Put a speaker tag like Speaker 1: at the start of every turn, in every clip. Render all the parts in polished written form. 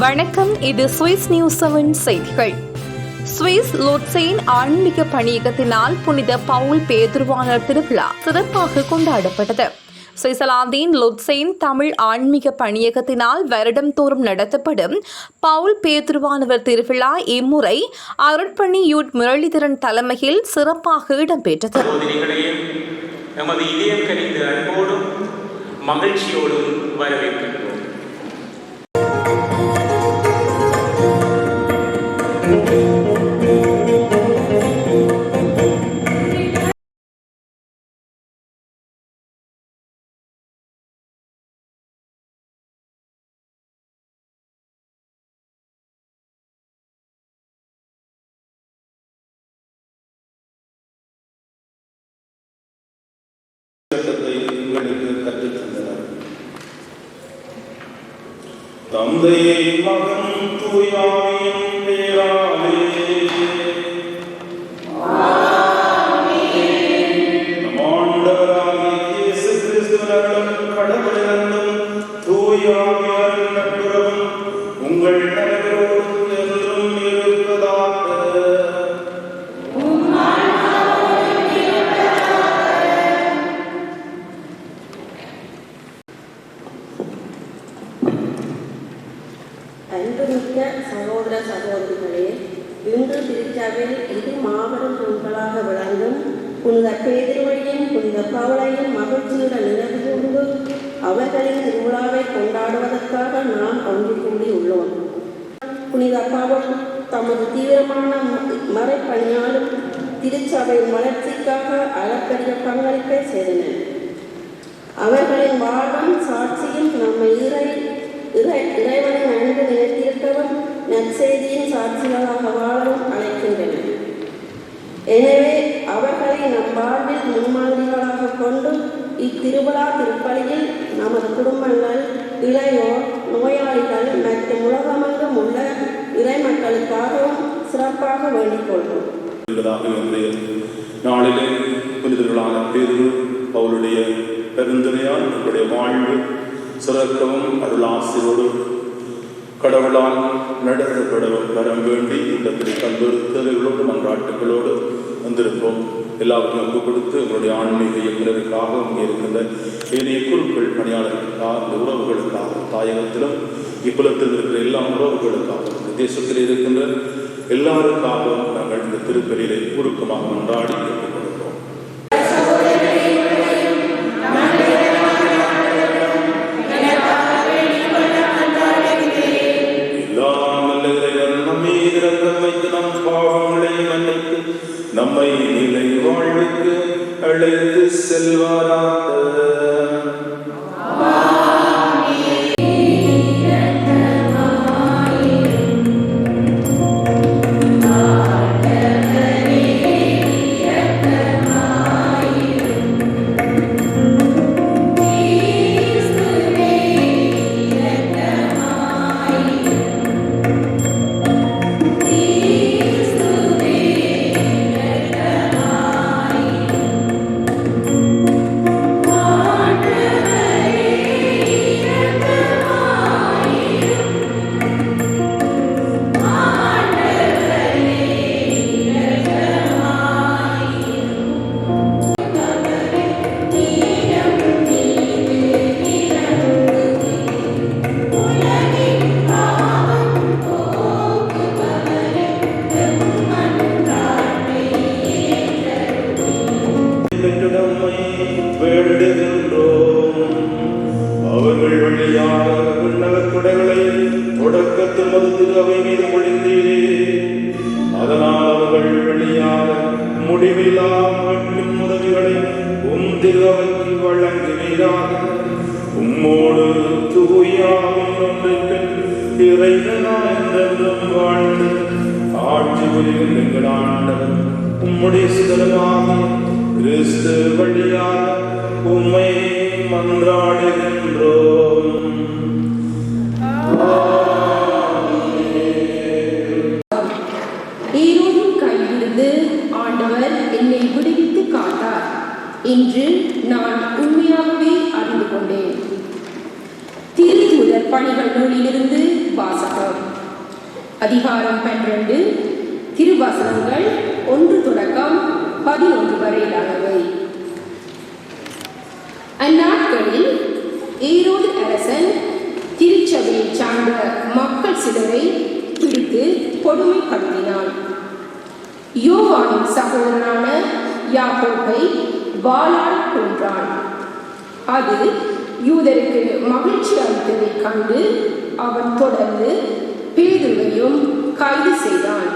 Speaker 1: வணக்கம், இது Swiss news 7 செய்திகள். சுவிஸ் லோட்செயின் ஆன்மீக பணியகத்தினால் புனித பவுல் பேதுருவானர் திருவிழா சிறப்பாக கொண்டாடப்பட்டது. சுவிட்சர்லாந்தின் லோட்செயின் தமிழ் ஆன்மீக பணியகத்தினால் வருடந்தோறும் நடத்தப்படும் பவுல் பேதுருவானவர் திருவிழா இம்முறை அருட்பணி யூட் முரளிதரன் தலைமையில் சிறப்பாக இடம்பெற்றது.
Speaker 2: மகிழ்ச்சியோடும் வரவேற்கின்றோம்.
Speaker 3: தந்தையை மகன் தூயாவின் பேராலே நம் ஆண்டவராகிய இயேசு கிறிஸ்துவின் கடவுளிடம் தூயாவின் நட்புறவும் உங்கள் அனைவரோடும் என்றும் இருப்பதாக.
Speaker 4: அன்புமிக்க சகோதர சகோதரிகளே, இன்று திருச்சபையில் இது மாபெரும் நூல்களாக விளங்கும் புனித பேதுருவையும் புனித பவுலையும் மகிழ்ச்சியுடன் நினைவு கூர்ந்து அவர்களின் திருவிழாவை கொண்டாடுவதற்காக நாம் ஒன்று கூடியுள்ளோம். புனித பவுல் தமது தீவிரமான மறைப்பணியாலும் திருச்சபையின் வளர்ச்சிக்காக அளப்பரிய பங்களிப்பை செய்தனர். அவர்களின் வாழ்வும் சாட்சியும் நம்மை இறைவனின் அன்பு நிலைத்திருக்கவும் நற்செய்தியின் சாட்சிகளாக வாழவும் அழைக்கின்றன. எனவே அவர்களை நம் வாழ்வில் முன்மாதிரிகளாக கொண்டு இத்திருவிழா திருப்பலியில் நமது குடும்பங்கள், இளையோர், நோயாளிகள் மற்றும் உலகமெங்கும் உள்ள இறை மக்களுக்காகவும் சிறப்பாக வேண்டிக் கொள்வோம்.
Speaker 3: நாளிலே புனிதர்களான பேதுரு பவுலுடைய பெருந்துணையால் நம்முடைய வாழ்வு சிறக்கவும் அருளாசிரோடு கடவுளால் நடத்தப்படவும் வரம் வேண்டி இந்த கல்வெடுத்தவர்களோடு மன்றாட்டுகளோடு வந்திருப்போம். எல்லாவற்றையும் ஒப்பு கொடுத்து எங்களுடைய ஆன்மீக இயக்குநருக்காக இங்கே இருக்கின்ற ஏனைய குழுக்கள் பணியாளர்களுக்காக, இந்த உறவுகளுக்காக, தாயகத்திலும் இப்புலத்தில் இருக்கிற எல்லா உறவுகளுக்காகவும், இந்த தேசத்தில் இருக்கின்ற எல்லாருக்காகவும் நாங்கள் இந்த திருப்பலியிலே உருக்கமாக மன்றாடி கேட்டுக் கொடுக்கிறோம். நம்மை நிலை வாழ்வுக்கு அழைத்து செல்வாராக. அவர்கள் வழியாக விண்ணகத்துடைகளை தொடக்கத்தில் மதுத்துகவை மீது பொழிந்தீரே. அதனால் அவர்கள் வழியாக முடிவில்லா மீட்பின் உதவிகளை திருவைக்கு வழங்குவீராக. உம்மோடு தூயாவின் ஒன்றைப்பின் இறைவனாய் வாழ்ந்து ஆட்சி புரியும் எங்கள் ஆண்டவர் உம்முடைய சிதறமாக கிறிஸ்து வழியாக உம்மை மன்றாடுகின்றோம்.
Speaker 4: ஈரோடும் கையிலிருந்து ஆண்டவர் என்னை விடுவித்து காத்தார் என்று நான் உண்மையாகவே அறிந்து கொண்டேன். திருத்தூதர் பணிகள் நூலிலிருந்து வாசகம். அதிகாரம் 12 திருவசனங்கள் 1 தொடக்கம் 11 வரையிலானவை. அந்நாட்களில் ஏரோது அரசன் திருச்சபையை சார்ந்த மக்கள் சிலரை பிடித்து கொடுமைப்படுத்தினான். யோவானின் சகோதரனான யாக்கோபை வாளால் கொன்றான். அது யூதருக்கு மகிழ்ச்சி அளித்ததைக் கண்டு அவன் தொடர்ந்து பேதுருவையும் கைது செய்தான்.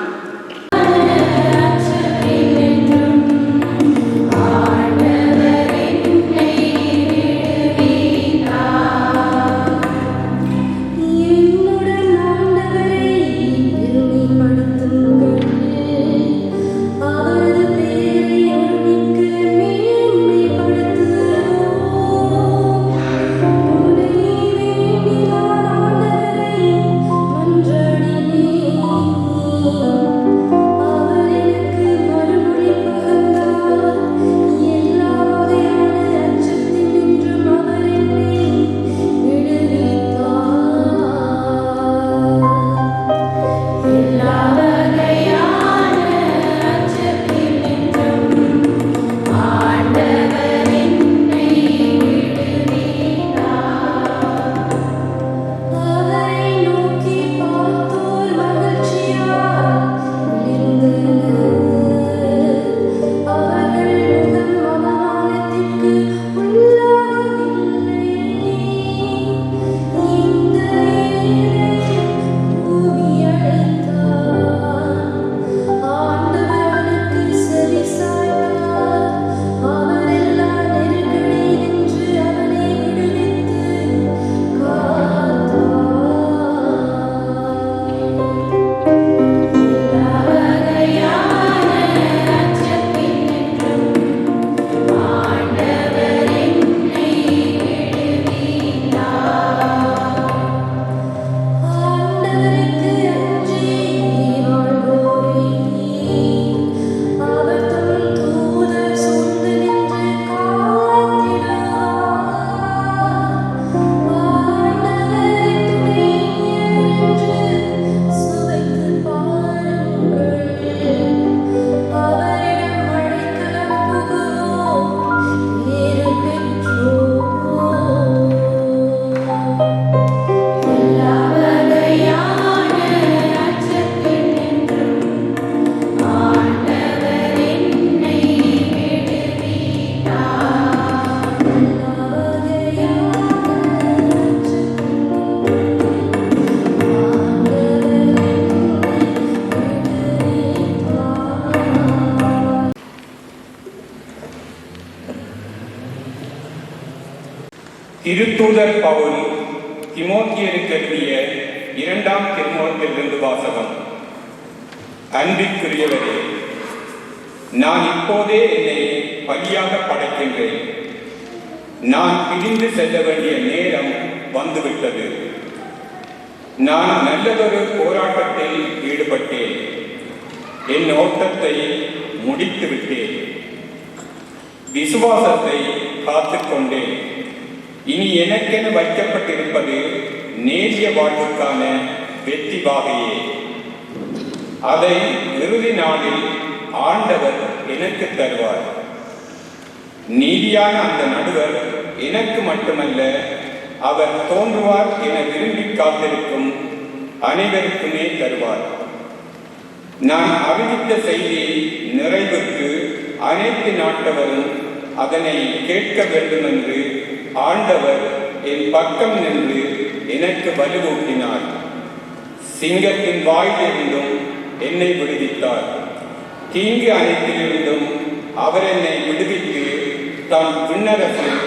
Speaker 2: திருத்தூதர் பவுல் தீமோத்தேயுவுக்கு எழுதிய 2ஆம் திருமுகத்திலிருந்து வாசகம். அன்பிற்குரியவரே, நான் இப்போதே என்னை பலியாக படைக்கின்றேன். நான் பிரிந்து செல்ல வேண்டிய நேரம் வந்துவிட்டது. நான் நல்லதொரு போராட்டத்தில் ஈடுபட்டேன். என் ஓட்டத்தை முடித்து விட்டேன். விசுவாசத்தை காத்துக்கொண்டேன். இனி எனக்கென வைக்கப்பட்டிருப்பது நேரிய வாழ்வுக்கான வெற்றி பாகையே. அதை இறுதி நாளில் ஆண்டவர் எனக்கு தருவார். நீதியான அந்த நடுவர் எனக்கு மட்டுமல்ல, அவர் தோன்றுவார் என விரும்பி காத்திருக்கும் அனைவருக்குமே தருவார். நான் அறிவித்த செய்தியை நிறைவுக்கு அனைத்து நாட்டவரும் அதனை கேட்க வேண்டும் என்று ஆண்டவர் என் பக்கம் நின்று எனக்கு வலுவூட்டினார். சிங்கத்தின் வாயிலிருந்தும் என்னை விடுவித்தார். தீங்கு அனைத்திலிருந்தும் அவர் என்னை விடுவித்து தம் விண்ணரசில்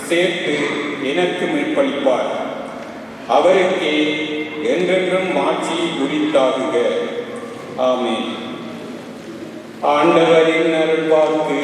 Speaker 2: சேர்த்து எனக்கு மீட்பளிப்பார். அவருக்கே என்றென்றும் மாட்சி உரித்தாகுக. ஆமென். ஆண்டவரின் அருள்வாக்கு.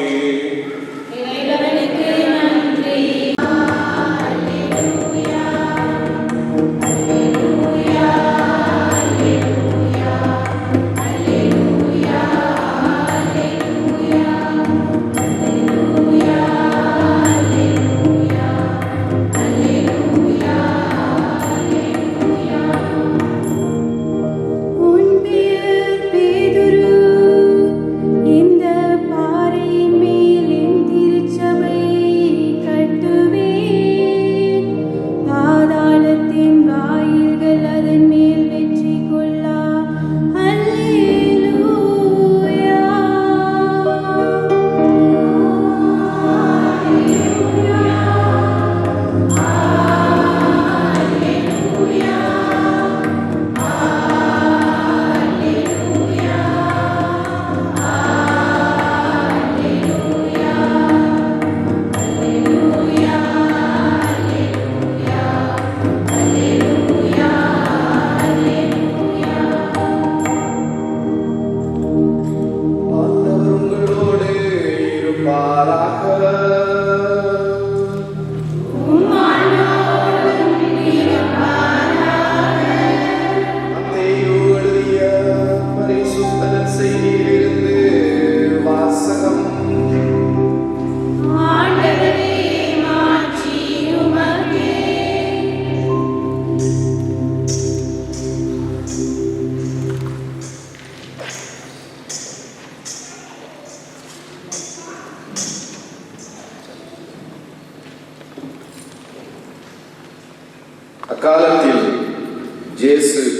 Speaker 5: உன்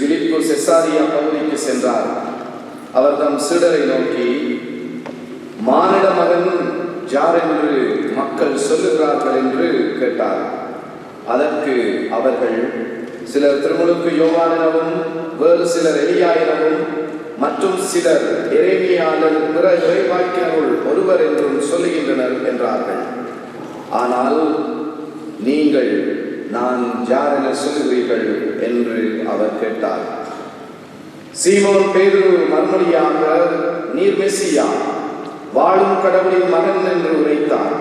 Speaker 5: பிலிப்பு செசாரியா பகுதிக்கு சென்றார். அவர் தம் சீடரை நோக்கி, மானிட மகன் யார் என்று மக்கள் சொல்லுகிறார்கள் என்று கேட்டார். அதற்கு அவர்கள், சிலர் திருமுழுக்கு யோவான் எனவும், வேறு சிலர் எலியா எனவும், மற்றும் சிலர் எரேமியா அல்லது பிற இறைவாக்கினருள் ஒருவர் என்றும் சொல்லுகின்றனர் என்றார்கள். ஆனால் நீங்கள் நான் யார் என சொல்லுகிறீர்கள் என்று அவர் கேட்டார். சீமோன் பேதுரு மறுமொழியாக, நீர் மெசியா, வாழும் கடவுளின் மகன் என்று உரைத்தார்.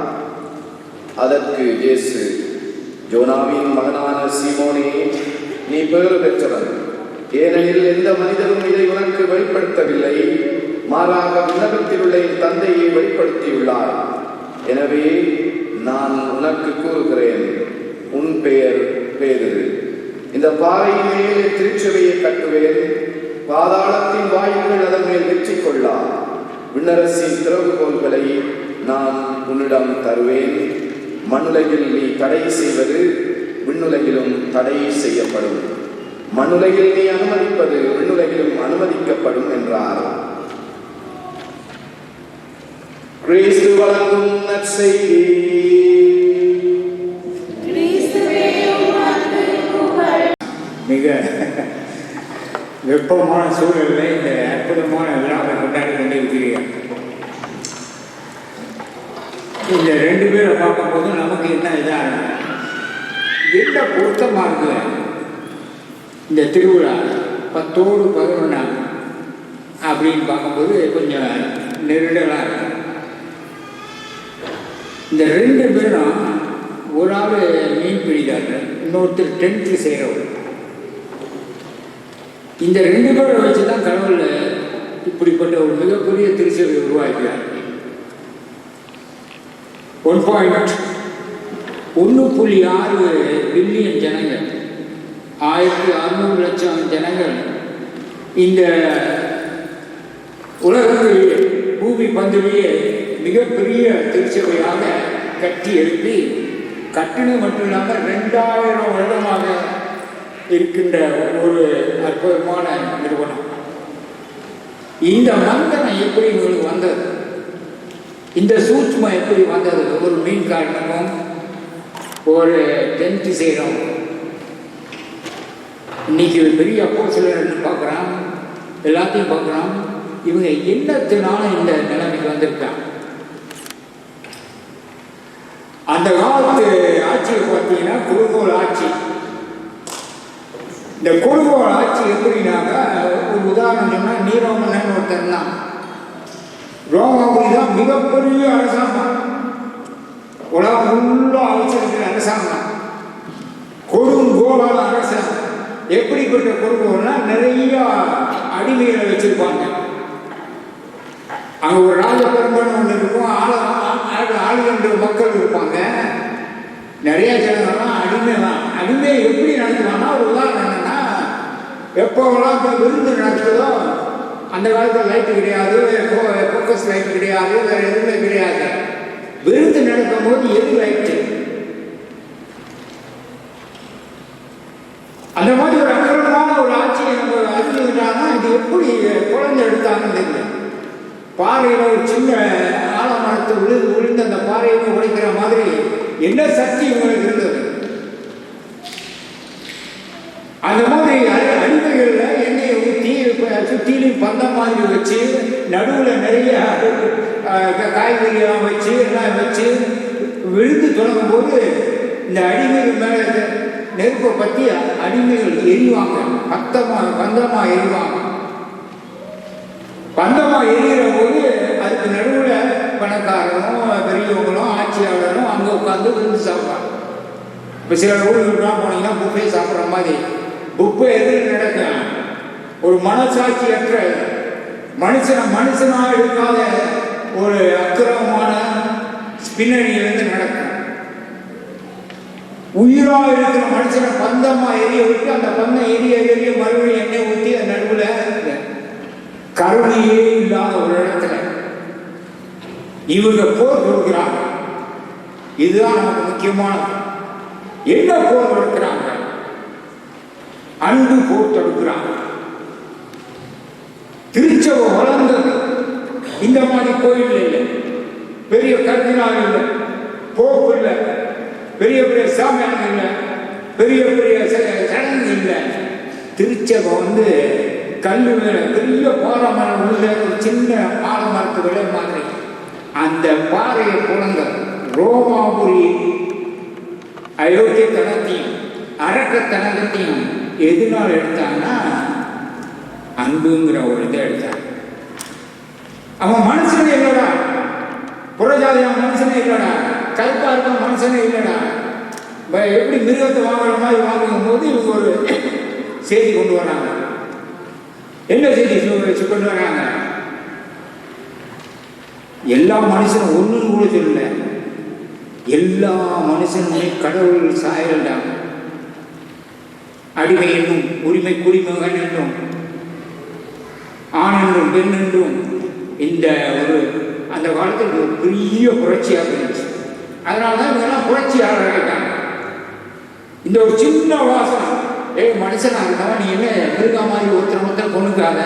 Speaker 5: அதற்கு இயேசு, யோனாவின் மகனான சீமோனே, நீ பேறு பெற்றவன். ஏனெனில் எந்த மனிதரும் இதை உனக்கு வெளிப்படுத்தவில்லை, மாறாக விண்ணகத்தில் உள்ள என் தந்தையை வெளிப்படுத்தியுள்ளார். எனவே நான் உனக்கு கூறுகிறேன், உன் பெயர் பேதுரு. இந்த பாறையின் மேலே திருச்சபையை கட்டுவேன். பாதாளத்தின் வாயில்கள் அதன் மேல் வெற்றி கொள்ளா. விண்ணரசின் திறவுகோல்களை நான் உன்னிடம் தருவேன். மண்ணுலகில் நீ தடை செய்வது விண்ணுலகிலும் தடை செய்யப்படும். மண்ணுலகில் நீ அனுமதிப்பது விண்ணுலகிலும் அனுமதிக்கப்படும் என்றார். கிறிஸ்து வழங்கும் நற்செய்தி.
Speaker 6: மிக வெப்பமான சூழலில் இந்த அற்புதமான விழாவை கொண்டாடி கொண்டிருக்கிறீர்கள். இந்த ரெண்டு பேரை பார்க்கும்போது நமக்கு என்ன இதாக என்ன பொருத்தமாக இருக்குது. இந்த திருவிழா 10ஓடு 11 அப்படின்னு பார்க்கும்போது கொஞ்சம் நெருடலாக இருக்கு. இந்த ரெண்டு பேரும் ஒரு ஆள் மீன் பிடிக்கிறார்கள், இன்னொருத்தர் டென்த்து செய்கிறவர். இந்த ரெண்டு பேரை வச்சு தான் கடவுள் இப்படிப்பட்ட ஒரு மிகப்பெரிய திருச்சபை உருவாக்கிறார். 1.6 பில்லியன் ஜனங்கள், 1600 லட்சம் ஜனங்கள் இந்த உலகத்திலேயே பூமி பந்திலேயே மிகப்பெரிய திருச்சபையாக கட்டி எழுப்பி, கட்டினம் மட்டும் இல்லாமல் 2000 வருடமாக இருக்கின்ற ஒரு அற்புதமான நிறுவனம். இந்த மந்தனம் எப்படி உங்களுக்கு வந்தது? இந்த சூட்சுமம் எப்படி வந்தது? ஒரு மீன் காரணமும் ஒரு டென்ட் செய்கிறோம். இன்னைக்கு பெரிய அப்போஸ்தலர்னு பார்க்குறான், எல்லாத்தையும் பார்க்குறான். இவங்க என்னத்தினால இந்த நிலைமைக்கு வந்திருக்காங்க? அந்த காலத்து ஆட்சியை பார்த்தீங்கன்னா குறுகோல் ஆட்சி. இந்த குறுகோல் ஆட்சி எப்படின்னாக்கா, ஒரு உதாரணம் சொன்னால் நீரோமன்னன் ஒருத்தர் தான். ரோமாபுரி தான் மிகப்பெரிய அரசாங்கம், உலகம் ஃபுல்லாக அவசரத்தில் அரசாங்கம், கொடுங்கோலான அரசாங்கம். எப்படிப்பட்ட கொடுங்கோல்னா நிறைய அடிமைகளை வச்சிருப்பாங்க. அங்கே ஒரு ராஜபெரும்பன் ஒன்று இருக்கும், ஆளுகின்ற மக்கள் இருப்பாங்க, நிறைய ஜனங்கள்லாம் அடிமை தான். அடிமையை எப்படி நடத்துவாங்கன்னா, ஒரு உதாரணம் என்னன்னா, எப்போவெல்லாம் இப்போ விருந்து நடக்குதோ, அந்த காலத்தில் லைட்டு கிடையாது, ஃபோக்கஸ் லைட் கிடையாது, வேறு எதுவுமே கிடையாது. விருந்து நடக்கும் போது எது லைட்டு? அந்த மாதிரி ஒரு அற்புதமான ஒரு ஆட்சியை நம்ம அறிஞ்சுக்கிட்டாங்கன்னா, இது எப்படி குழந்தை எடுத்தாங்கன்னு தெரியல. பாறையில் ஒரு சின்ன ஆலமரத்தை விழுந்து அந்த பாறையை உடைக்கிற மாதிரி என்ன சக்தி இவங்களுக்கு இருந்தது? அந்த மாதிரி அடிமைகளில் எண்ணெயை ஊற்றி சுற்றிலும் பந்தம் மாதிரி வச்சு, நடுவில் நிறைய காய்கறியெல்லாம் வச்சு எல்லாம் வச்சு விழுந்து தொடங்கும் போது இந்த அடிமைகள் மேலே நெருப்பை பற்றி அடிமைகள் எரிவாங்க, பந்தமாக எரிவாங்க. பந்தமாக எரிகிற போது அதுக்கு நடுவில் பணக்காரரும் பெரியவங்களும் ஆட்சியாளரும் அங்கே உட்காந்து விருந்து சாப்பிட்றாங்க. இப்போ சில ஊர்களுக்குலாம் போனீங்கன்னா புஃபே சாப்பிட்ற மாதிரி புஃபே எதில் நடக்கும்? ஒரு மனசாட்சியற்ற மனுஷனாக இருக்காத ஒரு அக்கிரமமான பின்னணியிலிருந்து நடக்கும். உயிராக இருக்கிற மனுஷனை பந்தமாக எரிய விட்டு அந்த பந்தம் எரிய மறுபடியும் எண்ணெய் ஊற்றி அந்த நடுவில் கருணையே இல்லாத ஒரு இடத்துல இவங்க போர் கொடுக்கிறாங்க. இதுதான் நமக்கு முக்கியமானது. என்ன போர் கொடுக்கிறாங்க? அன்பு போர்த்தெடுக்கிறான். திருச்சபை வளர்ந்தது இந்த மாதிரி கோயில் இல்லை, பெரிய கர்தினால் இல்லை, போப்பு இல்லை, பெரிய பெரிய சாமியாங்க இல்லை, பெரிய பெரிய சடங்கு இல்லை. திருச்சபை வந்து கல்லு மேல பெரிய பாறைமரம் உள்ள ஒரு சின்ன பாலமரத்து விலை மாதிரி அந்த பாறையை குழந்த ரோமாபுரி அயோக்கியத்தனத்தையும் அரக்கத்தனத்தையும் எதுனால எடுத்தான்னா அன்புங்கிற ஒரு இதை எடுத்தான். அவன் மனுஷனே இல்லடா, புறஜாதியான மனுஷனே இல்லடா, கல்பா இருக்க மனுஷனே இல்லடா. எப்படி மிருகத்தை வாங்குற மாதிரி வாங்கும் போது இவங்க ஒரு செய்தி கொண்டு வராங்க. என்ன செய்தி கொண்டு வராங்க? எல்லா மனுஷனும் ஒன்றுன்னு கூட சொல்லல, எல்லா மனுஷனுமே கடவுள் சாயல்டா. அடிமை என்னும் உரிமை குடிமகன் என்றும் ஆண் என்றும் பெண் என்றும் இந்த ஒரு அந்த காலத்தில் ஒரு பெரிய புரட்சியாக இருந்துச்சு. அதனால தான் இவங்கெல்லாம் புரட்சியாளர் ஆகிட்டாங்க. இந்த ஒரு சின்ன வாசம், மனுஷனாக இருந்தவன் நீ என்ன மிருகா மாதிரி ஒருத்தர் கொண்டுக்காத,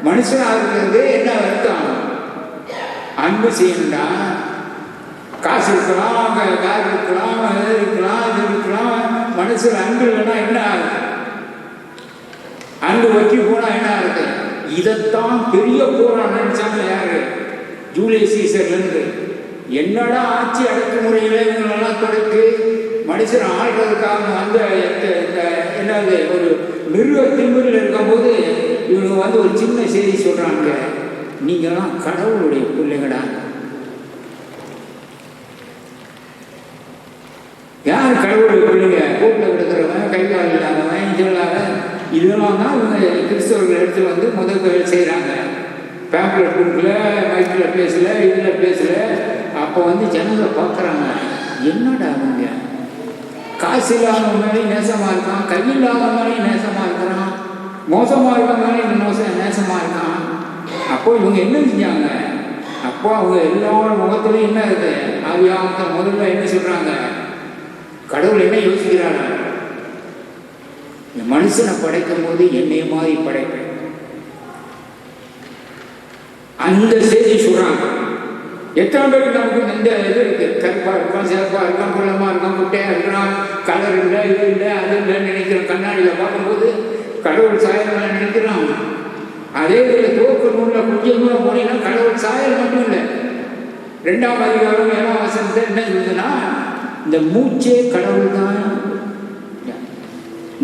Speaker 6: மனுஷனாக இருக்கிறது என்ன அர்த்தம்? அன்பு செய்யணும்டா. காசு இருக்கலாம், கார் இருக்கலாம், இது இருக்கலாம், இது இருக்கலாம். மனுஷன் அன்பு இல்லைன்னா என்ன ஆகுது? அன்பு வக்கி போனா என்ன ஆகுது? இதைத்தான் பெரிய போரா நினைச்சாங்க யாரு? ஜூலியஸ் சீசர்லேருந்து. என்னடா ஆட்சி அடக்குமுறையில இவங்களெல்லாம் தொடக்கு மனுஷன் ஆள்றதுக்காக அந்த என்னது ஒரு மிருக திமிரில் இருக்கும்போது இவங்க வந்து ஒரு சின்ன செய்தி சொல்றாங்க, நீங்களாம் கடவுளுடைய பிள்ளைங்கடா. யார் கடவுளுடைய பிள்ளைங்க? கூட்டில் கிடக்கிறவன், கைகால் இல்லாதவன், இல்லாத இதெல்லாம் தான் இவங்க கிறிஸ்தவர்கள் எடுத்து வந்து முதல் செய்கிறாங்க. பேம்ப்ளெட் கொடுக்கல, மைக்கில் பேசல, இதில் பேசல. அப்போ வந்து ஜனங்களை பார்க்குறாங்க, என்னடா அவங்க காசு இல்லாத மேலேயும் நேசமாக இருக்கான், கையில்லாத மேலேயும் நேசமாக இருக்கிறான், மோசமாக இருக்க மேலேயும் நேசமாக இருக்கான். அப்போ இவங்க என்ன செஞ்சாங்க? அப்போ அவங்க எல்லாரோட முகத்துலையும் என்ன இருக்குது? ஆவியாமத்தை முதல்ல என்ன சொல்கிறாங்க? கடவுள் என்ன யோசிக்கிறாங்க? மனுஷனை படைக்கும் போது என்னைய மாதிரி படைப்பேன், அந்த செய்தி சொல்றாங்க. எத்தனை பேருக்கு நமக்கு இந்த இது இருக்கு? கருப்பா இருக்கான், சிறப்பா இருக்கான், குள்ளமா இருக்கான், குட்டையா இருக்கிறான், கலர் இல்லை, இது இல்லை, அது இல்லைன்னு நினைக்கிறோம். கண்ணாடியில் பார்க்கும்போது கடவுள் சாயல் நினைக்கிறான். அதே இதில் தோக்க நூலில் கொஞ்சம் தூரம் போனீங்கன்னா கடவுள் சாயல் மட்டும் இல்லை. 2ஆம் அதிகாரம் 7ஆம் வசனத்தை என்ன சொல்லுதுன்னா, இந்த மூச்சே கடவுள் தான்.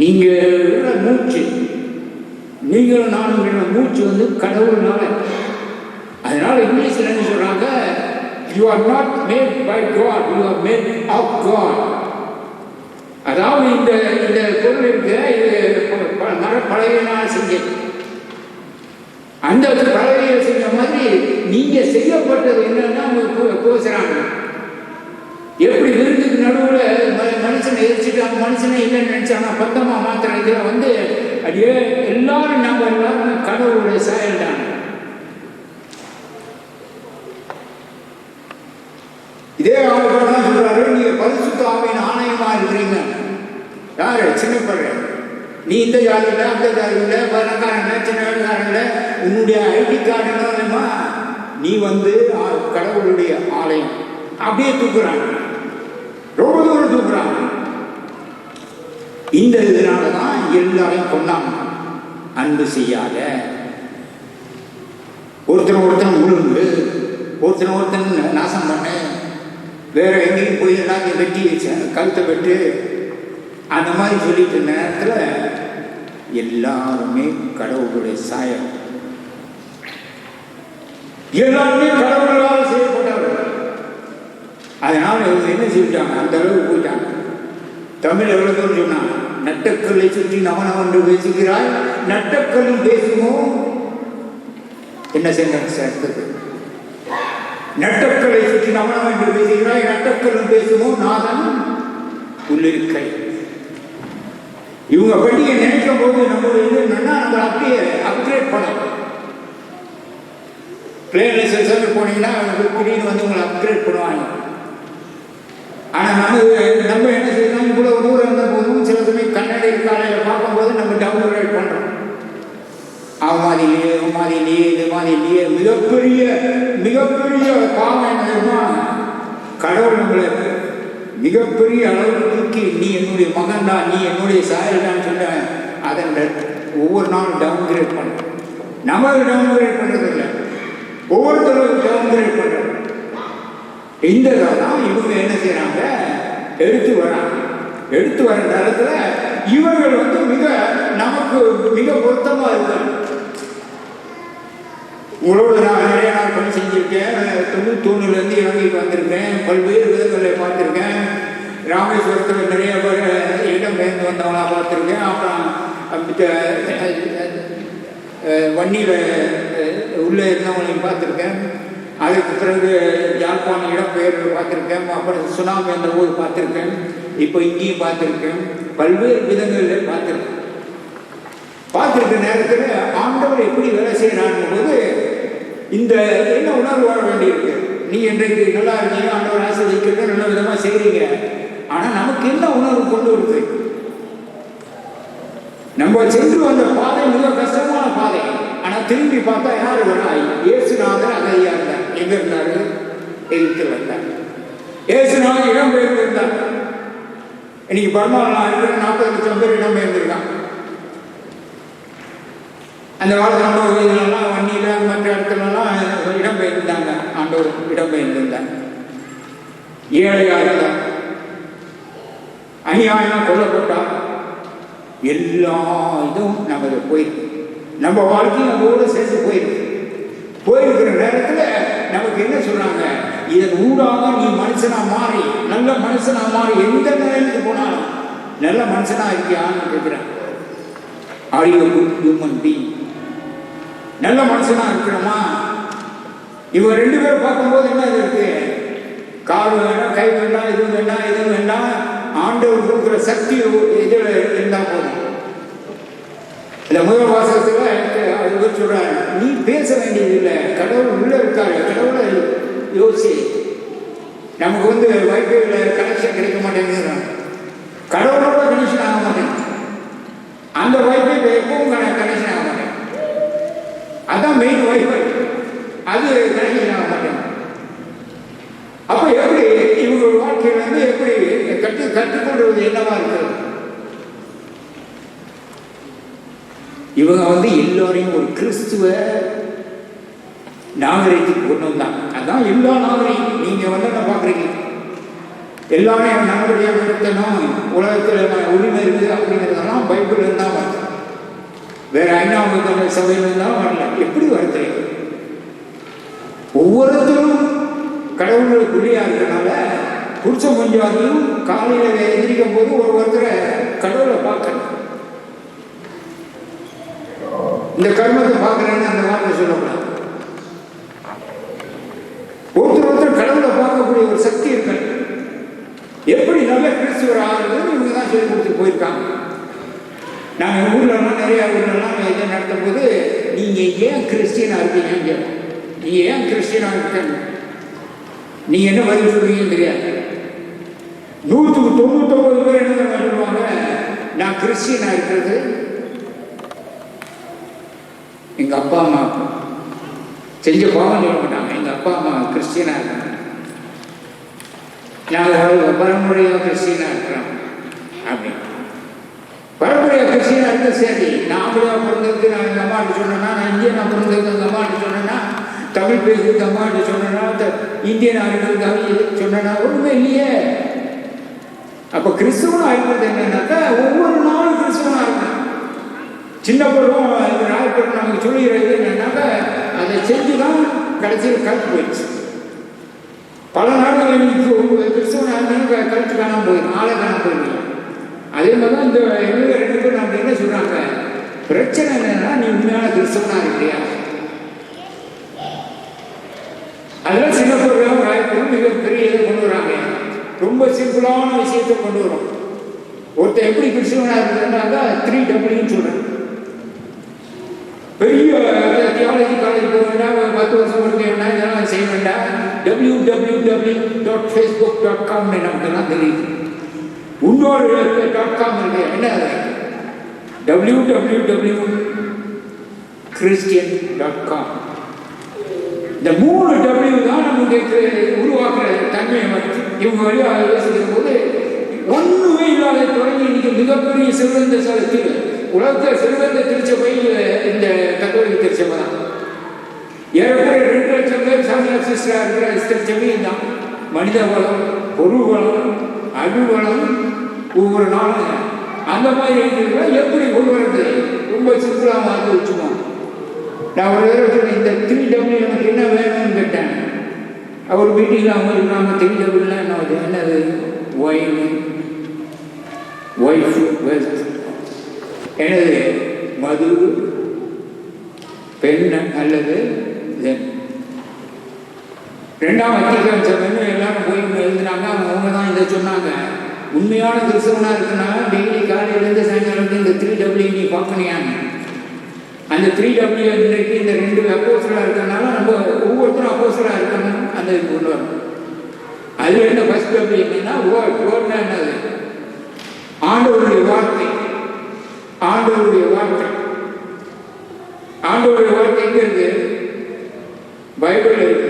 Speaker 6: நீங்க மூச்சு, நீங்களும் நானும் மூச்சு வந்து கடவுள்னால. அதனால இங்கிலீஷ்ல என்ன சொல்றாங்க? You are not made by God, you are made of God. அதாவது இந்த இந்த பொருள் இருக்கு, இது மரப்பலகையினால் செஞ்சது. அந்த பலகையை செஞ்ச மாதிரி நீங்க செய்யப்பட்டது என்னன்னா பேசுறாங்க. எப்படி விருந்துக்கு நடுவில் மனுஷனை எரிச்சுட்டாங்க, மனுஷனை இல்லைன்னு நினைச்சாங்க, பத்தமா மாத்திர இதில் வந்து அப்படியே எல்லாரும் நம்ம எல்லாரும் கடவுளுடைய சாயல்டாங்க. இதே ஆளுகள் தான் சொல்றாரு, நீங்க பரிசுத்த ஆவியின் ஆணையமா இருக்கிறீங்க. யாரு? சின்ன பிள்ளை. நீ இந்த ஜாதியில, அந்த ஜாதியில, பணக்காரங்க, சின்னக்காரங்கள, உன்னுடைய ஐடி கார்டு என்னமா நீ வந்து கடவுளுடைய ஆலயம் அப்படியே தூக்குறாங்க, ரொம்ப தூரம் தூக்குறாங்க. இந்த இதனாலதான் எல்லாரையும் கொண்டாங்க. அன்பு செய்யாத, ஒருத்தன் உழுந்து, ஒருத்தன் நாசம் பண்ண, வேற எங்கேயும் போய் எல்லாத்தையும் வெட்டி கழுத்தை வெட்டு, அந்த மாதிரி சொல்லிட்டு நேரத்தில் எல்லாருமே கடவுளுடைய சாயம், எல்லாருமே கடவுளால் செய்யப்பட்டவர்கள். அதனால இவங்க என்ன செஞ்சாங்க? அந்த அளவுக்கு போயிட்டாங்க. தமிழ் எவ்வளவு சொன்னாங்க, நட்டக்கல்லை சுற்றி நவனவென்று பேசுகிறாய், நட்டக்கல்லும் பேசுமோ. என்ன சென்டென்ஸ் அடுத்தது? நட்டக்கல்லை சுற்றி நவனவென்று பேசுகிறாய், நட்டக்கல்லும் பேசுமோ நாதன் உள்ளிருக்கை. இவங்க பண்டிகை நினைக்கும் போது நம்ம இது என்னன்னா, நம்ம அப்படியே அப்கிரேட் பண்ணணும். பிளேன்ல செல்சல் போனீங்கன்னா திடீர்னு வந்து உங்களை அப்கிரேட் பண்ணுவாங்க. ஆனால் நம்ம என்ன செய்யணும்? இவ்வளோ தூரம் இருந்த போதும் சில சமயம் கண்ணாடி காலையில் பார்க்கும்போது நம்ம டவுன் கிரேட் பண்ணுறோம். அவன் மாதிரிலேயே இது மாதிரிலேயே மிகப்பெரிய பாவம் என்ன தெரியுமா? கடவுள் நம்மளை மிகப்பெரிய அளவுக்கு தூக்கி நீ என்னுடைய மகன்டா, நீ என்னுடைய சாயல்டான்னு சொல்ல அதை ஒவ்வொரு நாளும் டவுன் கிரேட் பண்ணுறோம். நம்ம டவுன் கிரேட் பண்ணுறது இல்லை, ஒவ்வொருத்தரும் டவுன் கிரேட் பண்ணுறோம். இந்த தான் இவங்க என்ன செய்யறாங்க, எடுத்து வர நேரத்தில் இவர்கள் நமக்கு மிக பொருத்தமாக இருக்காங்க. உங்களோட நான் நிறைய நாள் பணி செஞ்சுருக்கேன். 93 இறங்கி வந்திருக்கேன். பல்வேறு விதங்களை பார்த்துருக்கேன். ராமேஸ்வரத்தில் நிறைய பேர் இடம் பெயர்ந்து வந்தவங்களா பார்த்துருக்கேன். அப்புறம் வண்டியில் உள்ளே இருந்தவங்களையும் பார்த்துருக்கேன். அதுக்கு பிறகு யாழ்ப்பாணம் இடம்பெயர்வு பார்த்துருக்கேன். அப்புறம் சுனாமி அந்த ஊர் பார்த்துருக்கேன். இப்போ இங்கேயும் பார்த்துருக்கேன். பல்வேறு விதங்களில் பார்த்துருக்க நேரத்தில் ஆண்டவர் எப்படி வேலை செய்யறாங்க போது இந்த என்ன உணர்வு வாழ வேண்டியிருக்கு. நீ இன்றைக்கு நல்லா இருக்கீங்க, ஆண்டவர் ஆசீர்வதிக்கிறது நல்ல விதமாக செய்கிறீங்க. ஆனால் நமக்கு என்ன உணர்வு கொண்டு வருது? நம்ம சென்று வந்த பாதை மிக கஷ்டமான பாதை. ஆனால் திரும்பி பார்த்தா யார் வரா? இயேசுநாதர் அகதியா இருந்தார். எங்க இருந்தாரு? எகிப்தில் இருந்தார். இயேசுநாதர் இடம்பெயர்ந்து இருந்தார். இன்னைக்கு பர்மாவில் இருக்கிற 40 லட்சம் பேர் இடம்பெயர்ந்திருக்காங்க. அந்த காலத்தில் இதெல்லாம் வண்டியில் மற்ற இடத்துலலாம் இடம்பெயர்ந்தாங்க. ஆண்டவர் இடம்பெயர்ந்திருந்தாங்க. ஏழையாக இருந்தார், அநியாயம் கொல்லப்பட்டார். எல்லா இதுவும் நமக்கு போயிருக்கு. நம்ம வாழ்க்கையும் நம்மளோட சேர்ந்து போயிருக்கிற நேரத்தில் நமக்கு என்ன சொல்றாங்க? இதன் ஊடாக நீ மனுஷனா மாறி, நல்ல மனுஷனா மாறி, எந்த நிலைக்கு போனாலும் நல்ல மனுஷனா இருக்கியான்னு கேட்கிறேன். Are you good human being? நல்ல மனுஷனா இருக்கணுமா? இவங்க 2 பேரும் பார்க்கும்போது என்ன இருக்கு? கால் வேண்டாம், கை வேண்டாம், இது வேண்டாம். ஆண்டவர் கொடுக்குற சக்தி இதில் இருந்தால் போதும். இந்த முதல் வாசகத்தில் அது சொல்றாரு, நீ பேச வேண்டியது இல்லை, கடவுள் உள்ள இருக்காரு. கடவுளை யோசி. நமக்கு வைஃபைல கனெக்ஷன் கிடைக்க மாட்டேங்குது, கடவுளோட கனெக்ஷன் ஆக மாட்டேங்குது. அந்த வைஃபை எப்பவும் கனெக்ஷன் ஆக மாட்டேங்குது. அதான் மெயின் வைஃபை, அது கனெக்ஷன் ஆக மாட்டேங்குது. அப்போ எப்படி இவங்க வாழ்க்கையில எப்படி கற்றுக்கொள்வது என்னவா இருக்கிறது? இவங்க எல்லோரையும் ஒரு கிறிஸ்துவ நாகரிகத்துக்கு கொண்டு வந்தாங்க. அதான் எல்லா நாகரிகம் நீங்க என்ன பாக்குறீங்க? எல்லாரையும் நல்லபடியாக நிறுத்தணும், உலகத்தில் உரிமை இருக்குது அப்படிங்கிறதெல்லாம் பைபிள் இருந்தால் வருது. வேற ஐநாவுக்கு சபையில் இருந்தாலும் வரல. எப்படி வருது? ஒவ்வொருத்தரும் கடவுளுக்குள்ளேயா இருக்கிறனால புருஷ கொஞ்சம் காலையில் எதிரிக்கும் போது ஒருத்தரை கடவுளை பார்க்கணும். இந்த கர்மத்தை பார்க்குறேன்னு அந்த வார்த்தை சொல்லக்கூடாது. ஒருத்தர் கடவுளை பார்க்கக்கூடிய ஒரு சக்தி இருக்கு. எப்படி நல்ல கிறிஸ்துவர் ஆகுறது இவங்க தான் சொல்லி கொடுத்துட்டு போயிருக்காங்க. நாங்கள் ஊர்லலாம் நிறைய ஊர்லலாம் இதை நடத்தும் போது நீங்கள் ஏன் கிறிஸ்டியனாக இருக்கீங்கன்னு கேட்போம். நீங்கள் ஏன் கிறிஸ்டியனாக இருக்கீங்க, நீங்கள் என்ன பதில் சொல்றீங்கன்னு தெரியாது. 199 பேர் என்ன சொல்லுவாங்க, நான் கிறிஸ்டியனாக இருக்கிறது எங்கள் அப்பா அம்மா செஞ்ச பாவம் சொல்ல மாட்டாங்க. எங்கள் அப்பா அம்மா கிறிஸ்டியனாக இருக்காங்க, நாங்கள் பரம்பரையாக கிறிஸ்டியனாக இருக்கிறோம் அப்படின்னு. பரம்பரையாக கிறிஸ்டியனாக இருக்க சரி, நான் அப்படியாக பிறந்ததுக்கு நான் எங்கள் அம்மாட்டு சொன்னேன்னா, நான் இந்தியனாக பிறந்ததுக்கு எங்கள் அம்மாட்டு சொன்னேன்னா, தமிழ் பேசுறதுக்கு அம்மாட்டு சொன்னேன்னா, இந்தியனாக இருக்கிறது தமிழ் சொன்னேன்னா ஒன்றுமே இல்லையே. அப்போ கிறிஸ்துவனாக இருக்கிறது என்னன்னாக்கா ஒவ்வொரு நாளும் கிறிஸ்துவனாக இருக்கணும். சின்ன பருவம் நாட்கள் நமக்கு சொல்லிடுறது என்னன்னாக்கா அதை செஞ்சு தான் கடைசியில் கருத்து போயிடுச்சு. பல நாடுகள் கிறிஸ்துவனாக இருந்தாலும் கருத்து காணாமல் போயிடும், ஆளை காணாமல் போயிடும். அதே மாதிரி தான் இந்த 2 பேர் நமக்கு என்ன சொல்றாங்க, பிரச்சனை என்னன்னா நீ உண்மையான கிறிஸ்தவனா இருக்கிறியா? அதெல்லாம் சிங்கப்பூர்லாம் ராயப்பூரும் மிகப்பெரிய இதை கொண்டு வராங்க. ரொம்ப சிம்பிளான விஷயத்தை கொண்டு வரும். ஒருத்தர் எப்படி கிறிஸ்தவனா இருக்கிறாங்க 3W சொல்றேன். பெரிய தியாலஜி காலேஜ் போக வேண்டாம், 10 வருஷம் படிக்க வேண்டாம், இதெல்லாம் செய்ய வேண்டாம். www.facebook.com நமக்குலாம் தெரியுது. இன்னொரு .com இருக்கு, என்ன www.christian.com. இந்த 3 W தான் நமக்கு உருவாக்குற தன்மையை இவங்க வழியாக யோசிக்கிற போது ஒன்றுமே இல்லாத தொடங்கி இன்னைக்கு மிகப்பெரிய செல்வந்த சலத்தில் உலகத்தை செல்வந்த திருச்சபை இந்த கத்தோலிக்க திருச்சபை தான். ஏறக்குறைய 2 லட்சம் பேர் சாமியார் சிஸ்டராக இருக்கிற திருச்சபை தான். மனித வளம், பொருள் வளம், அருள் வளம் ஒவ்வொரு நாளும் அந்த மாதிரி இருக்கிற எப்படி கொண்டு வரது ரொம்ப சிம்பிளாக மாற்றி வச்சுக்கோம். நான் ஒரு தடவை இந்த 3W எனக்கு என்ன வேணும்னு கேட்டேன். அவர் மீட்டிங்கில் அவங்க இருக்காங்க. 3Wலாம் என்னது? Wine, wife, wealth. எனது மது, பெண் அல்லது தென். 2ஆம் வத்திக்கான் சபைன்னு எல்லாரும் போய் எழுதினாங்க. அவங்க தான் இதை சொன்னாங்க. உண்மையான கிறிஸ்தவனாக இருக்குன்னா டெய்லி காலையிலேருந்து சாயங்காலம் இந்த 3W நீ பார்க்கணியாங்க. அந்த 3W இன்றைக்கு இந்த 2 அப்போஸ்தலராக இருக்கிறதுனால நம்ம ஒவ்வொருத்தரும் அப்போஸ்தலராக இருக்கணும். அந்த இது கொண்டு வரணும். அதில் என்ன ஃபர்ஸ்ட் W என்னன்னா வேர்ட்னா என்னது? ஆண்டவருடைய வார்த்தை. ஆண்டவருடைய வார்த்தை. ஆண்டவருடைய வார்த்தை எங்கே இருக்கு? பைபிள் இருக்கு.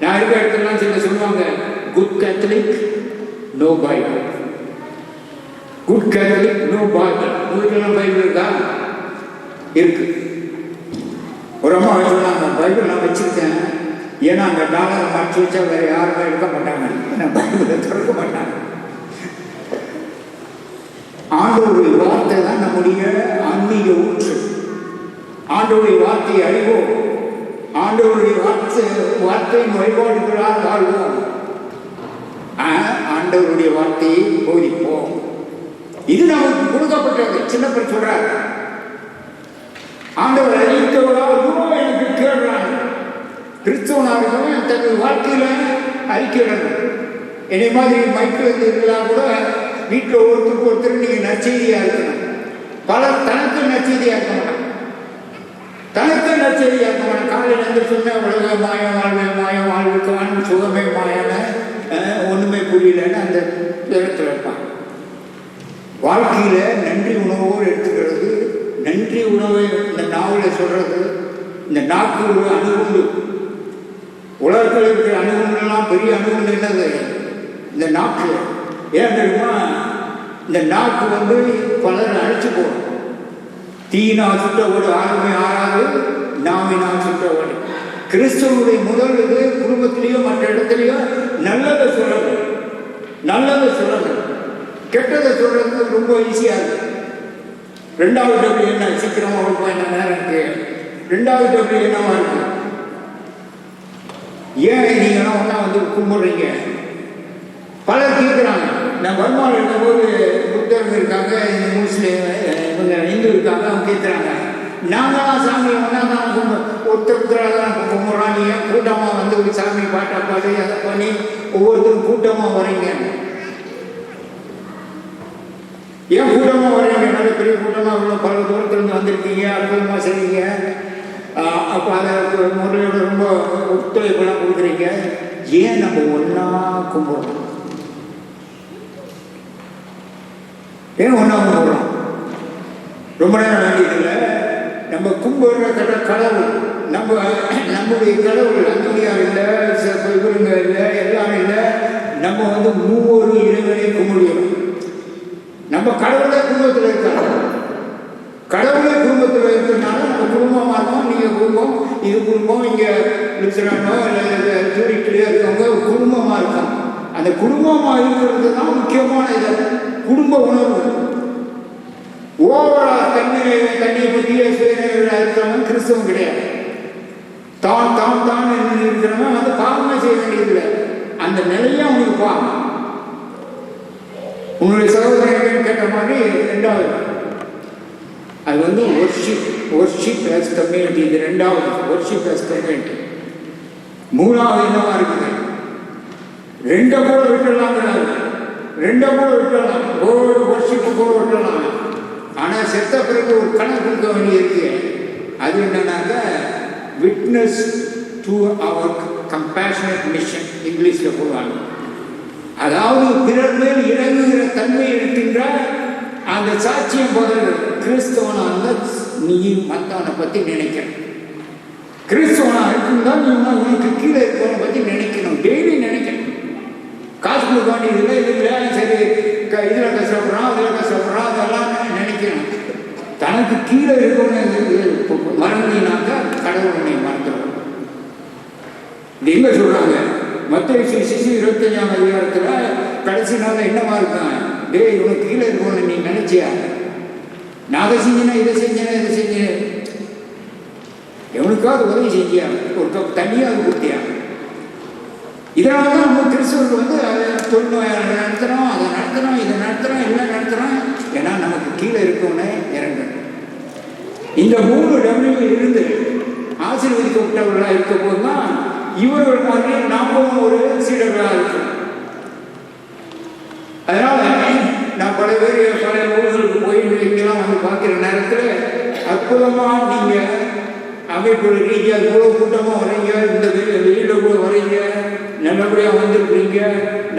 Speaker 6: நான் இருக்க இடத்துலாம் சில சொல்லுவாங்க, good Catholic no Bible, good Catholic no Bible. உங்களுக்கெல்லாம் பைபிள் இருக்கா? இருக்கு. ஒரு அம்மா சொன்னாங்க, பைபிள் நான் வச்சிருக்கேன், ஏன்னா அந்த டாலரை மாற்றி வச்சா வேற யாருமே எடுக்க மாட்டாங்க, ஏன்னா பைபிளை திறக்க மாட்டாங்க. ஆண்டவருடைய வார்த்தை தான் நம்முடைய ஆன்மீக ஊற்று. ஆண்டவருடைய வார்த்தையை அறிவோம். ஆண்டவருடைய வார்த்தையின் வழிபாடுகளால் வாழ்வோம். ஆண்டவருடைய வார்த்தையை போதிப்போம். இது நமக்கு கொடுக்கப்பட்டது. சின்னப்பர் சொல்றார், ஆண்டவர் அறிவித்தவராகவும் எனக்கு கேட்கிறாங்க. கிறிஸ்தவனாகவும் தனது வாழ்க்கையில அறிக்கையிடணும். என்னை மாதிரி மைக்கில் இருந்ததுலாம் கூட வீட்டில் ஒருத்தருக்கு நீங்க நற்செய்தியா இருக்கணும். பலர் தனக்கு நற்செய்தியா இருக்க மாட்டாங்க. தனக்கு நற்செய்தியா இருக்க மாட்டாங்க. காலையில் இருந்து சொன்ன உலக மாயம், வாழ்வே மாயம், வாழ்வுக்கான சுகமே மாயன, ஒண்ணுமே புரியலன்னு அந்த இடத்துல இருப்பாங்க. வாழ்க்கையில நன்றி உணவோடு எடுத்துக்கிறது, நன்றி உணவை இந்த நாவலை சொல்றது. இந்த நாக்கு ஒரு அணுகுண்டு. உலகத்தில் இருக்கிற அணுகுண்டெல்லாம் பெரிய அணுகுண்டு என்னது? இந்த நாக்கு. ஏன் தெரியுமா? இந்த நாக்கு பலரை அழைச்சு போகும். தீயினால் சுட்ட ஓடு ஆளுமை ஆறாது, நாவினால் சுட்ட ஓடு. கிறிஸ்தவனுடைய முதல் இது குடும்பத்திலேயோ மற்ற இடத்துலையோ நல்லதை சொல்லணும். நல்லதை சொல்லணும். கெட்டதை சொல்றது ரொம்ப ஈஸியா இருக்கு. 2வது W என்ன? சீக்கிரமா ஒரு என்ன நேரம் இருக்கு. 2வது W என்னவா இருக்கு? ஏன் நீங்க ஒன்னா கும்பிடுறீங்க? பலர் கேட்குறாங்க. நான் வருமானம் இருக்கும்போது புத்தர்கள் இருக்காங்க, முஸ்லீம் இவங்க இந்து இருக்காங்க, அவங்க கேட்குறாங்க, நாங்களாம் சாமியை ஒன்றா தான் ஒருத்தருத்தராக தான் கும்பிட்றோம், நீ ஏன் கூட்டமாக ஒரு சாமி பாட்டா பாடி அதை பண்ணி ஒவ்வொருத்தரும் கூட்டமாக வரீங்க? ஏன் கூட்டமாக வரீங்க? நல்ல பெரிய கூட்டமாக இவ்வளோ பல தூரத்துலேருந்து வந்திருக்கீங்க, அற்புதமாக செய்வீங்க, அப்போ அதை முறையோட ரொம்ப ஒத்துழைப்பெல்லாம் கொடுக்குறீங்க. ஏன் நம்ம ஒன்றா கும்பிட்றோம்? ஏன் ஒன்றா கும்பிட்றோம்? ரொம்ப நேரம் வேண்டியதில்லை. நம்ம கும்பிடுற கடவுள் நம்முடைய கடவுள் அந்தோனியார் இல்லை, இவருங்க இல்லை, எல்லாம் இல்லை. நம்ம மூவொரு இறைவனை கும்பிடுகிறோம். நம்ம கடவுளே குடும்பத்தில் இருக்காங்க. கடவுளே குடும்பத்தில் இருக்கிறதுனால நம்ம குடும்பமாக இருக்கோம். நீங்கள் குடும்பம், இது குடும்பம், இங்கே லுசரானோ இல்லை ஜூரிட்டிலே இருக்கவங்க குடும்பமாக இருக்காங்க. அந்த குடும்பமாக இருக்கிறது தான் முக்கியமான இது. குடும்ப உணர்வு. ஓவரா தண்ணியை பற்றியே இருக்கிறவங்க கிறிஸ்தவம் கிடையாது. தான் தான் தான் இருக்கிறவங்க பாவமே செய்ய வேண்டியதில்லை. அந்த நிலையை அவங்களுக்கு பாவம். உன்னுடைய சகோதரர்கள் கேட்ட மாதிரி 2வது அது ஒர்ஷிப் as கம்யூனிட்டி. இது 2வது ஒர்ஷிப் as கம்யூனிட்டி. 3வது என்னவா இருக்குது? 2 கூட விட்டுடலாம். 2 கூட விட்டுடலாம். ஒரு ஒர்ஷிப்பு கூட விட்டுடலாம். ஆனால் செத்த பிறகு ஒரு கணக்கு கொடுக்க வேண்டியிருக்கு. அது என்னன்னாக்க witness to our compassionate mission இங்கிலீஷில் போடுவாங்க. அதாவது பிறர் மேல் இறங்குகிற தன்மை இருக்கின்ற அந்த சாட்சியம் பகல் கிறிஸ்தவனா இருந்தால் நீ மற்றவனை பற்றி நினைக்கணும். கிறிஸ்தவனா இருக்குந்தான் நீ உனக்கு கீழே இருக்கவனை பற்றி நினைக்கணும், டெய்லி நினைக்கணும். காசு கொடுக்க வேண்டியதில்லை, இது இல்லை, சரி இதில் கஷ்டப்படுறான் அதில் கஷ்டப்படுறான் அதெல்லாம் நினைக்கணும். தனக்கு கீழே இருக்கவனை மறந்தினாக்கா கடவுளனை மறந்துடும். இது எங்க சொல்றாங்க? மத்திய சிசு 25ஆம் அதிகாரத்தில் கடைசி நாள் என்னவா இருக்கான்? டேய் உனக்கு கீழே இருக்கவனை நீ நினைச்சியா? நான் அதை செஞ்சேன்னா இதை செஞ்சேன்னா இதை செஞ்சேன், எவனுக்காவது உதவி செஞ்சியா? ஒரு கப் தண்ணியாவது கொடுத்தியா? இதனால தான் நம்ம கிறிஸ்தவர்கள் தொழில்நோயாளர் நடத்துகிறோம், அதை நடத்துகிறோம், இதை நடத்துகிறோம், எல்லாம் நடத்துகிறோம். ஏன்னா நமக்கு கீழே இருக்கவனே இறங்கணும். இந்த 3 டபிள்யூ இருந்து ஆசீர்வதிக்கப்பட்டவர்களாக இருக்க போது தான் இவர்கள் மாதிரி நாமும் ஒரு சீடர்களாக இருக்கும். அதனால நான் பல பேர் பல ஊர்களுக்கு போய் இங்கெல்லாம் வந்து பார்க்குற நேரத்தில் அற்புதமாக நீங்கள் அமைப்புகள் ரீதியாக இவ்வளோ கூட்டமாக வரீங்க, இந்த வெளியில் கூட வரீங்க, நல்லபடியாக வந்திருக்கிறீங்க.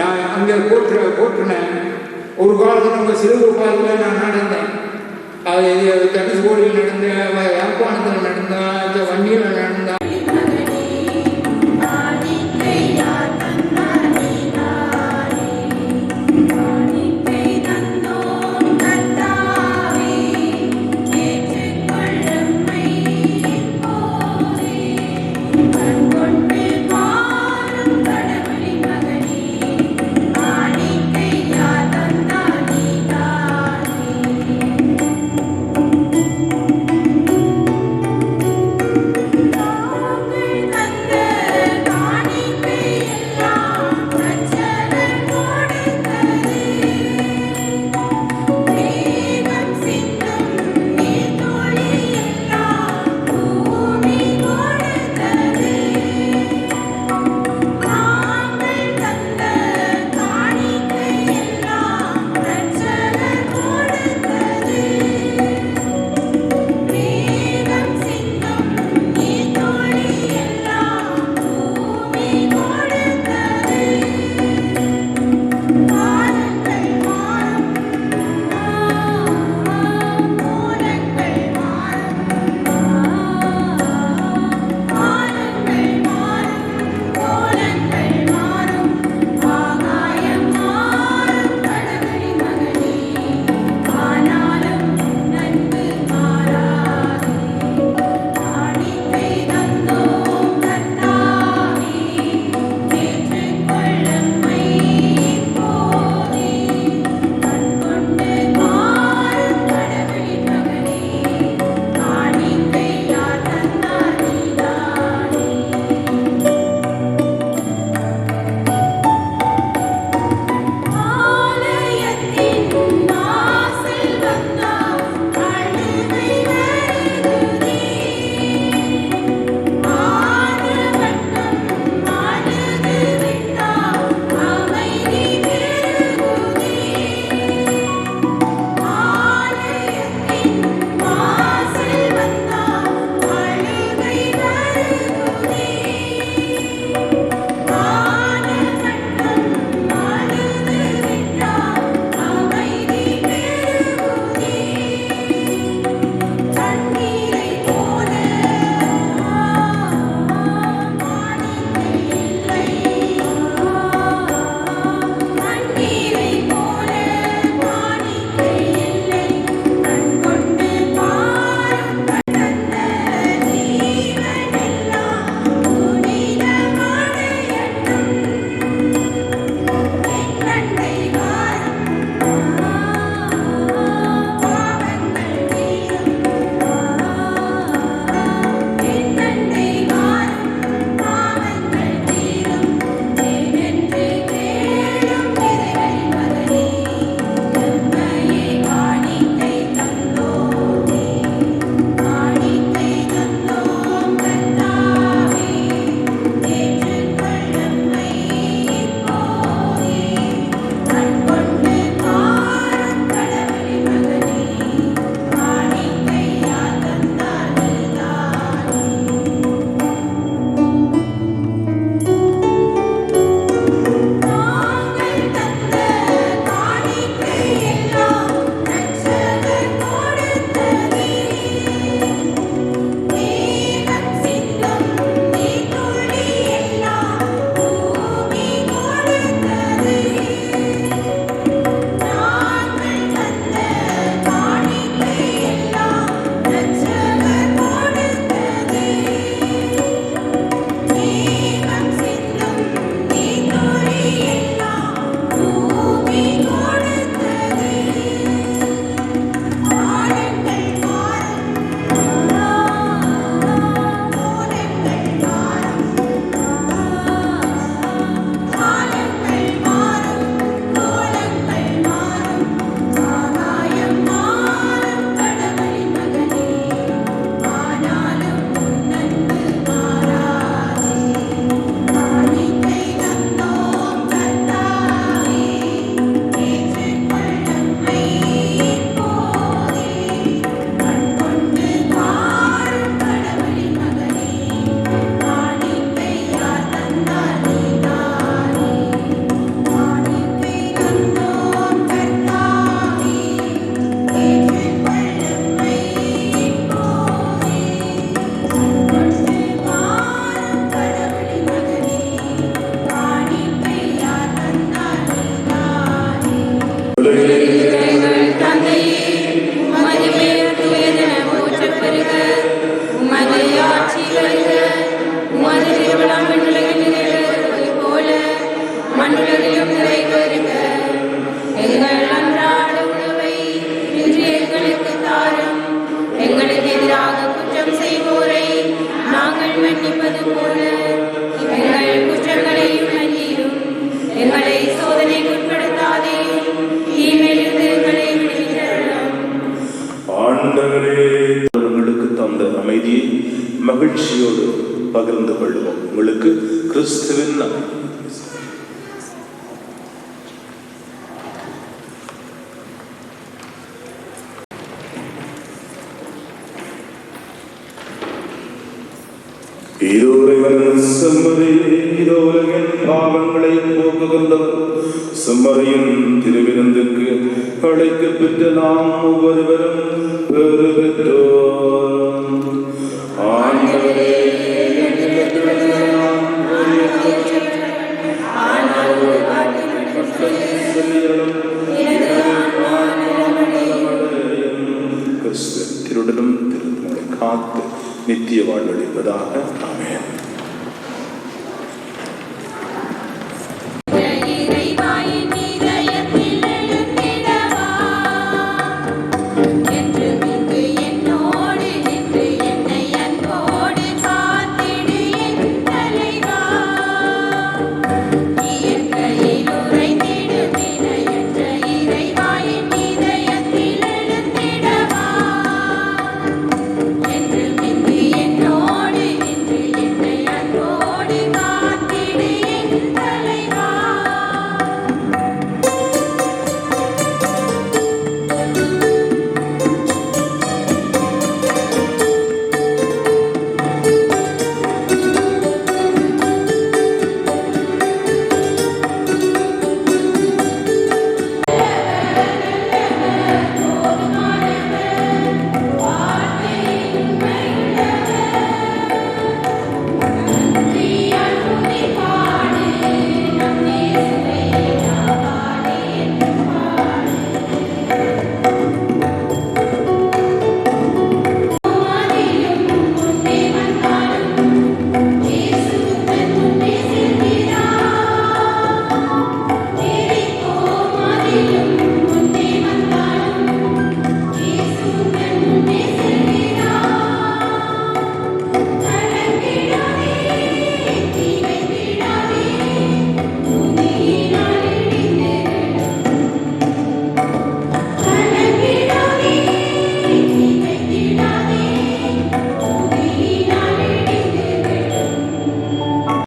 Speaker 6: நான் அங்கே போட்டுனேன். ஒரு காலத்தில் நம்ம சிறுவர் பார்க்கல நான் நடந்தேன், அது தனுஷ்கோடியில் நடந்தேன், யாழ்ப்பாணத்தில் நடந்தேன், வண்டியில் நடந்தேன்.
Speaker 3: செய்தியை மகிழ்ச்சியோடு பகிர்ந்து கொள்வோம். உங்களுக்கு கிறிஸ்துவின் பாவங்களை போக்குகின்றவர் செம்மறையின் திருவிருந்துக்கு அழைக்கப்பெற்ற நாம் ஒவ்வொருவரும் பெறு பெற்றோம். திருடனும் திருத்தங்களை காத்து நித்திய வாழ்வளிப்பதாக. ஆமென்.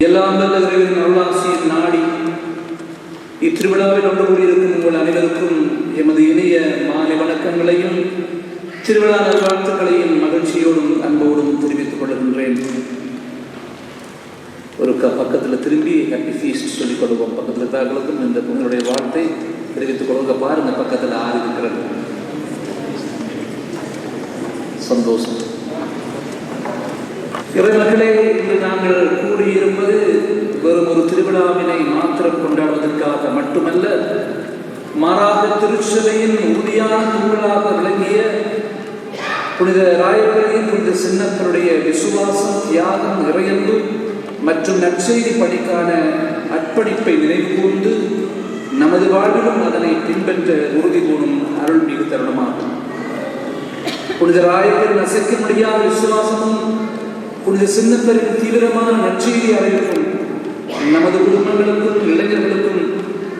Speaker 7: எல்லாம் வல்ல இறைவனின் அருளாசியை நாடி இத்திருவிழாவில் ஒன்று கூடியிருக்கும் உங்கள் அனைவருக்கும் எமது இணைய மாலை வணக்கங்களையும் திருவிழா நல்வாழ்த்துக்களையும் மகிழ்ச்சியோடும் அன்போடும் தெரிவித்துக் கொள்கின்றேன். ஒரு பக்கத்தில் திரும்பி ஹாப்பி ஃபீஸ்ட் சொல்லிக் கொள்வோம். பக்கத்தில் இருக்கிறவர்களுக்கும் இந்த உங்களுடைய வாழ்த்தை தெரிவித்துக் கொள்ளுங்க. பாருங்க, பக்கத்தில் ஆறு இருக்கிறது. சந்தோஷம். இறைமக்களே, இன்று நாங்கள் கூடியிருப்பது வெறும் ஒரு திருவிழாவினை மாத்திரம் கொண்டாடுவதற்காக மட்டுமல்ல, மாறாக திருச்சபையின் உறுதியான தூண்களாக விளங்கிய புனித ராயப்பரின் புனித சின்னப்பருடைய விசுவாசம், தியாகம், இறையன்பு மற்றும் நற்செய்தி பணிக்கான அர்ப்பணிப்பை நினைவு கூர்ந்து நமது வாழ்விலும் அதனை பின்பற்ற உறுதி கூறும் அருள்மிகு தருணமாகும். புனித ராயப்பரின் அசைக்க முடியாத விசுவாசமும் புனித சின்னப்பரின் தீவிரமான நற்செய்தி அறிவிக்கும் நமது குடும்பங்களுக்கும் இளைஞர்களுக்கும்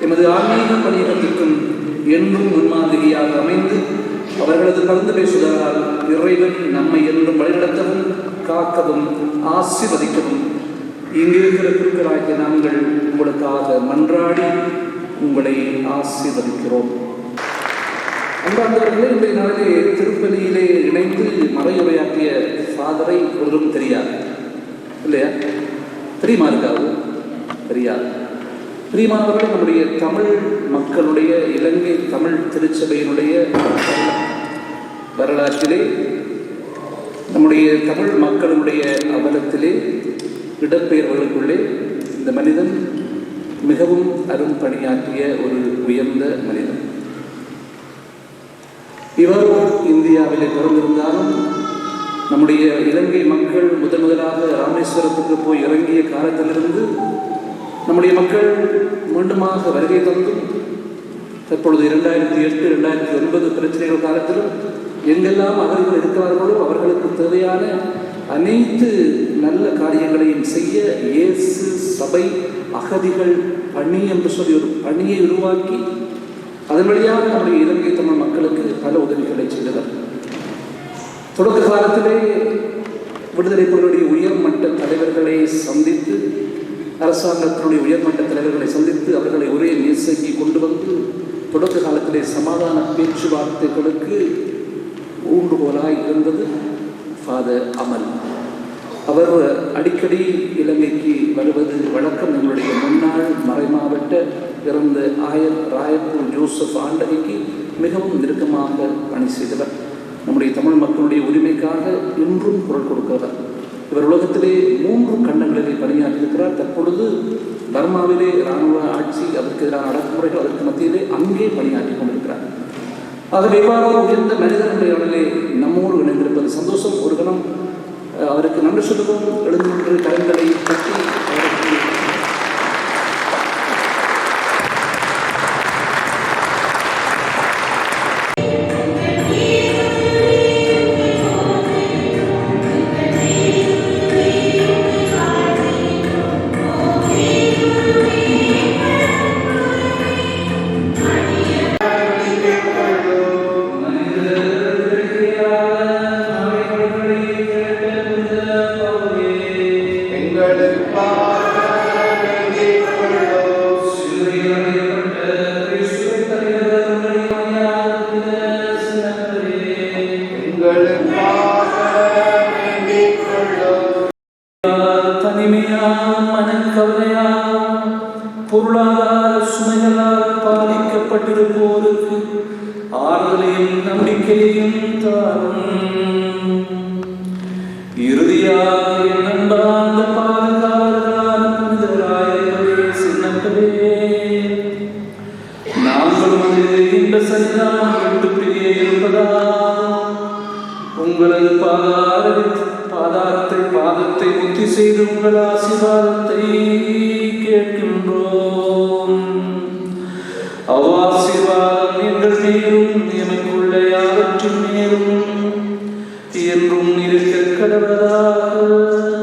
Speaker 7: எமது ஆன்மீக பணியிடத்திற்கும் என்றும் முன்மாதிரியாக அமைந்து அவர்களது கலந்து பேசுவதால் இறைவன் நம்மை என்றும் வழிநடத்தவும் காக்கவும் ஆசீர்வதிக்கவும் இங்கிருக்கிற குருக்களாகிய நாங்கள் உங்களுக்காக மன்றாடி உங்களை ஆசீர்வதிக்கிறோம். அன்பார்ந்தவர்களே, இன்றைய நாளிலே திருப்பலியிலே இணைந்து மறையுரையாற்றிய ஃபாதரை ஒன்றும் தெரியாது இல்லையா? தெரியுமா? இருக்காது? தெரியாது. பிரியமானவர்கள், நம்முடைய தமிழ் மக்களுடைய, இலங்கை தமிழ் திருச்சபையினுடைய வரலாற்றிலே, நம்முடைய தமிழ் மக்களுடைய அவலத்திலே, இடம்பெயர்வுகளுக்குள்ளே இந்த மனிதன் மிகவும் அரும் பணியாற்றிய ஒரு உயர்ந்த மனிதன். இவர் இந்தியாவிலே பிறந்திருந்தாலும் நம்முடைய இலங்கை மக்கள் முதலாக ராமேஸ்வரத்துக்கு போய் இறங்கிய காலத்திலிருந்து நம்முடைய மக்கள் மீண்டுமாக வருகை தந்தும் தற்பொழுது 2008, 2009 பிரச்சனைகள் காலத்திலும் எங்கெல்லாம் அவர்கள் இருக்கிறார்களோ அவர்களுக்கு தேவையான அனைத்து நல்ல காரியங்களையும் செய்ய இயேசு சபை அகதிகள் பணி என்று சொல்லி ஒரு பணியை உருவாக்கி அதன் வழியாக நம்முடைய இலங்கை தமிழ் மக்களுக்கு பல உதவிகளை செய்தவர். தொடக்க காலத்திலே விடுதலை புலிகளுடைய உயர்மட்ட தலைவர்களை சந்தித்து, அரசாங்கத்தினுடைய உயர்மட்ட தலைவர்களை சந்தித்து அவர்களை ஒரே மேசைக்கு கொண்டு வந்து தொடக்க காலத்திலே சமாதான பேச்சுவார்த்தைகளுக்கு ஊன்றுகோலாய் இருந்தது ஃபாதர் அமல். அவர் அடிக்கடி இலங்கைக்கு வருவது வழக்கம். எங்களுடைய முன்னாள் மறைமாவட்ட இறந்த ஆயர் ராயப்பூர் ஜோசப் ஆண்டகைக்கு மிகவும் நெருக்கமாக பணி செய்தவர். நம்முடைய தமிழ் மக்களுடைய உரிமைக்காக இன்றும் குரல் கொடுக்கிறவர். இவர் உலகத்திலே 3 கண்டங்களிலே பணியாற்றியிருக்கிறார். தற்பொழுது பர்மாவிலே இராணுவ ஆட்சி, அதற்கு எதிரான அடக்குமுறைகள், அதற்கு மத்தியிலே அங்கே பணியாற்றி கொண்டிருக்கிறார். ஆகவே இவ்வாறு உயர்ந்த மனிதர்களுடைய நம்மோடு இணைந்திருப்பது சந்தோஷம். ஒரு கணம் அவருக்கு நன்றி சொல்லுவோம். எழுந்து கரங்களை கட்டி அவருக்கு பொருளாதார சுமைகளால் பாதிக்கப்பட்டிருப்போருக்கு ஆறுதலையும் நம்பிக்கையையும் தாரும். இறுதியாக என் அன்பார்ந்த பாதுகாவலரான புனிதராயர்களே, சின்னங்களே, நாங்களும் இந்த சன்னிதானம் விட்டு பிரிய இருப்பதால் உங்களது பாதத்தை புத்தி செய்து உங்கள் ஆசீர்வாதத்தை கேட்கின்றோம். அவ்வாசீர்வாதம் எங்கள் மேலும் எமக்குள்ள யாவற்றின் மேலும் என்றும் இருக்க கடவுளாக